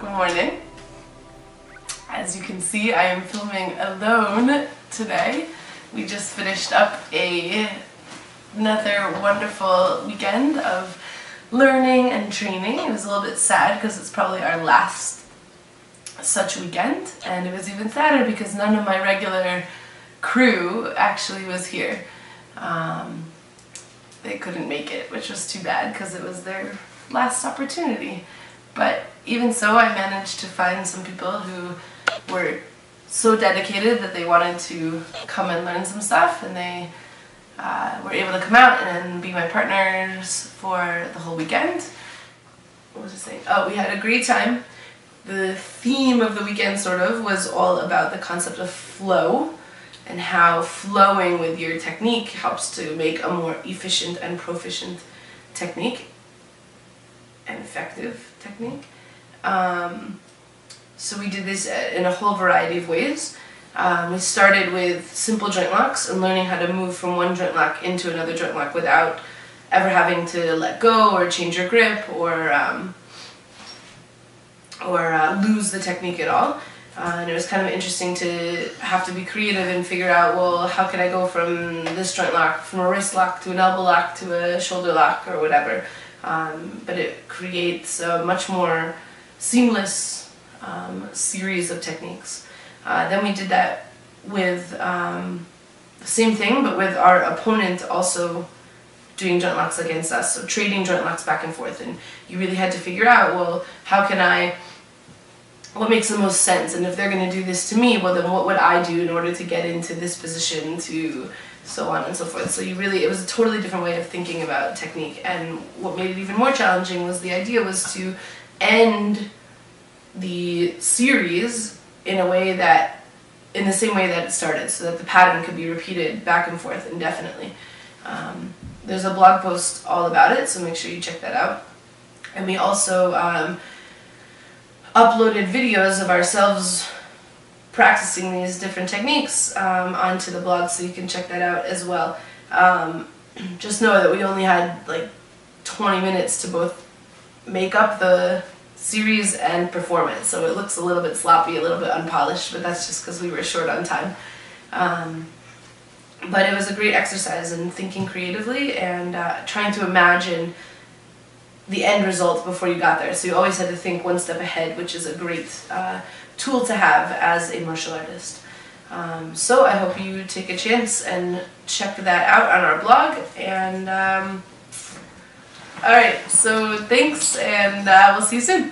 Good morning. As you can see, I am filming alone today. We just finished up another wonderful weekend of learning and training. It was a little bit sad because it's probably our last such weekend, and it was even sadder because none of my regular crew actually was here. They couldn't make it, which was too bad because it was their last opportunity. But even so, I managed to find some people who were so dedicated that they wanted to come and learn some stuff, and they were able to come out and be my partners for the whole weekend. What was I saying? Oh, we had a great time. The theme of the weekend sort of was all about the concept of flow and how flowing with your technique helps to make a more efficient and proficient technique and effective technique. So we did this in a whole variety of ways. We started with simple joint locks and learning how to move from one joint lock into another joint lock without ever having to let go or change your grip or lose the technique at all. And it was kind of interesting to have to be creative and figure out, well, how can I go from this joint lock, from a wrist lock to an elbow lock to a shoulder lock or whatever. But it creates a much more seamless series of techniques. Then we did that with the same thing, but with our opponent also doing joint locks against us, so trading joint locks back and forth. And you really had to figure out, well, what makes the most sense? And if they're going to do this to me, well, then what would I do in order to get into this position, to so on and so forth. So it was a totally different way of thinking about technique. And what made it even more challenging was the idea was to end the series in the same way that it started, so that the pattern could be repeated back and forth indefinitely. There's a blog post all about it, so make sure you check that out. And we also uploaded videos of ourselves practicing these different techniques onto the blog, so you can check that out as well. Just know that we only had like 20 minutes to both make up the series and perform it, so it looks a little bit sloppy, a little bit unpolished, but that's just because we were short on time. But it was a great exercise in thinking creatively and trying to imagine the end result before you got there. So you always had to think one step ahead, which is a great tool to have as a martial artist. So I hope you take a chance and check that out on our blog. And alright, so thanks, and we'll see you soon.